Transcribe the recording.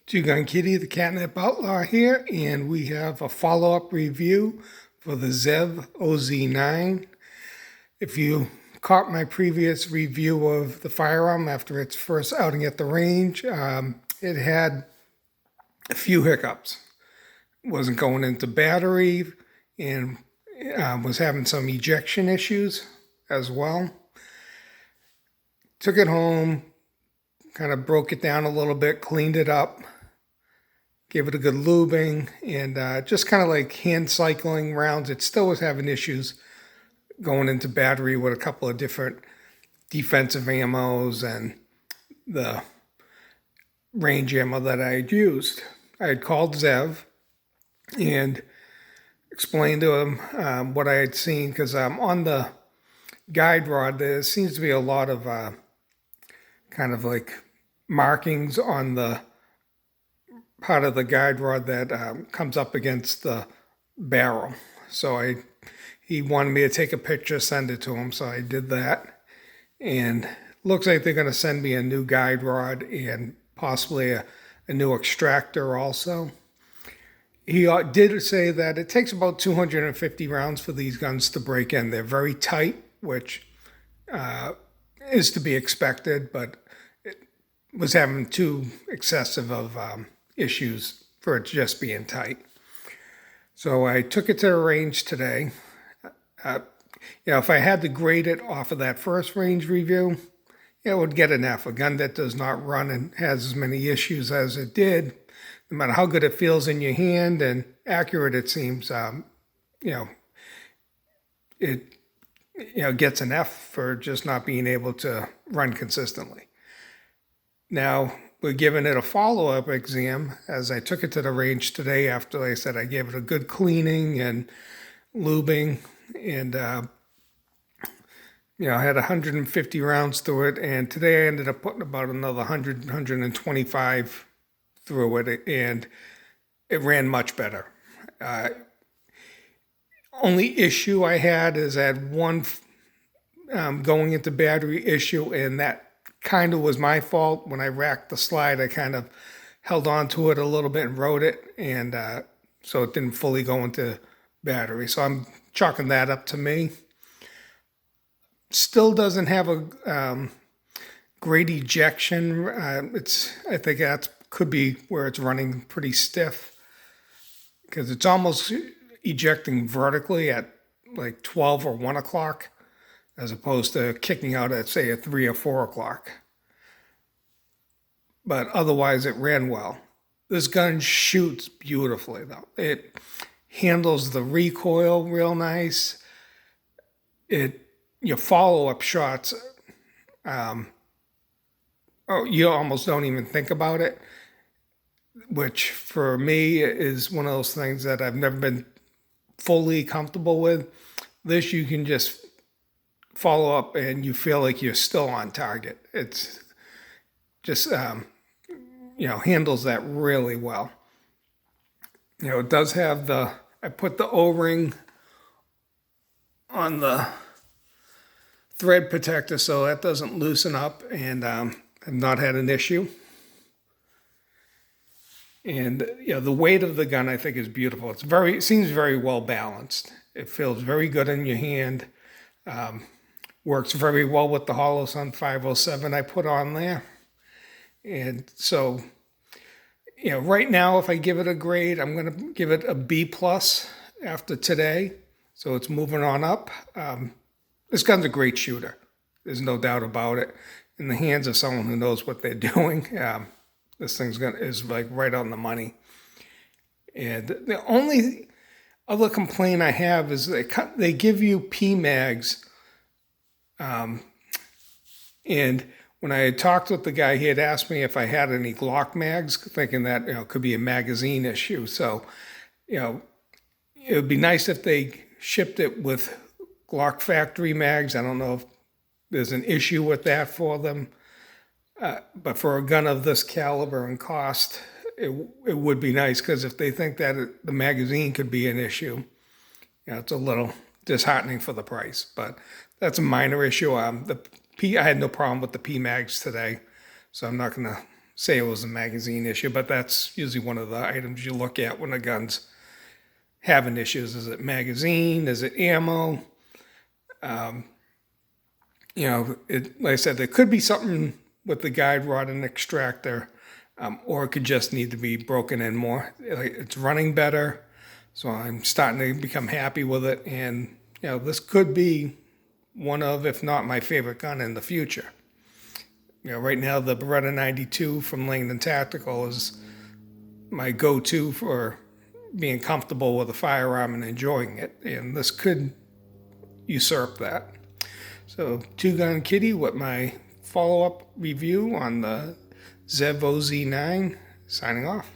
Two-Gun Kitty, the Catnip Outlaw here, and we have a follow-up review for the Zev OZ9. If you caught my previous review of the firearm after its first outing at the range, it had a few hiccups. It wasn't going into battery and was having some ejection issues as well. Took it home, kind of broke it down a little bit, cleaned it up, gave it a good lubing, and just kind of like hand cycling rounds. It still was having issues going into battery with a couple of different defensive ammos and the range ammo that I had used. I had called Zev and explained to him what I had seen, because on the guide rod there seems to be a lot of kind of like markings on the part of the guide rod that comes up against the barrel. So he wanted me to take a picture, send it to him, so I did that. And looks like they're going to send me a new guide rod and possibly a new extractor also. He did say that it takes about 250 rounds for these guns to break in. They're very tight, which is to be expected, but it was having too excessive of issues for it just being tight. So I took it to the range today. If I had to grade it off of that first range review, it would get an F. A gun that does not run and has as many issues as it did, no matter how good it feels in your hand and accurate it seems, it gets an F for just not being able to run consistently. Now, we're giving it a follow-up exam as I took it to the range today after I said I gave it a good cleaning and lubing, and I had 150 rounds through it, and today I ended up putting about another 100, 125 through it, and it ran much better. Only issue I had is I had one going into battery issue, and that kind of was my fault. When I racked the slide, I kind of held on to it a little bit and rode it, and so it didn't fully go into battery. So I'm chalking that up to me. Still doesn't have a great ejection. I think that could be where it's running pretty stiff, because it's almost ejecting vertically at like 12 or 1 o'clock as opposed to kicking out at, say, a 3 or 4 o'clock. But otherwise, it ran well. This gun shoots beautifully, though. It handles the recoil real nice. Your follow-up shots, you almost don't even think about it, which for me is one of those things that I've never been fully comfortable with. This, you can just follow up and you feel like you're still on target. It's just, handles that really well. It does have I put the O-ring on the thread protector so that doesn't loosen up, and I've not had an issue. And the weight of the gun I think is beautiful. It seems very well balanced. It feels very good in your hand. Works very well with the Holosun 507 I put on there. And so, right now, if I give it a grade, I'm going to give it a B+ after today. So it's moving on up. This gun's a great shooter. There's no doubt about it. In the hands of someone who knows what they're doing, this thing's is like right on the money. And the only other complaint I have is they give you PMags. And when I had talked with the guy, he had asked me if I had any Glock mags, thinking that it could be a magazine issue. So, it would be nice if they shipped it with Glock factory mags. I don't know if there's an issue with that for them. But for a gun of this caliber and cost, it would be nice, because if they think that the magazine could be an issue, it's a little disheartening for the price. But that's a minor issue. I had no problem with the PMags today, so I'm not going to say it was a magazine issue, but that's usually one of the items you look at when a gun's having issues. Is it magazine? Is it ammo? Like I said, there could be something with the guide rod and extractor, or it could just need to be broken in more. It's running better, so I'm starting to become happy with it. And this could be one of, if not my favorite gun in the future. Right now the Beretta 92 from Langdon Tactical is my go-to for being comfortable with a firearm and enjoying it, and this could usurp that. So, Two Gun Kitty with my follow-up review on the Zev OZ9, signing off.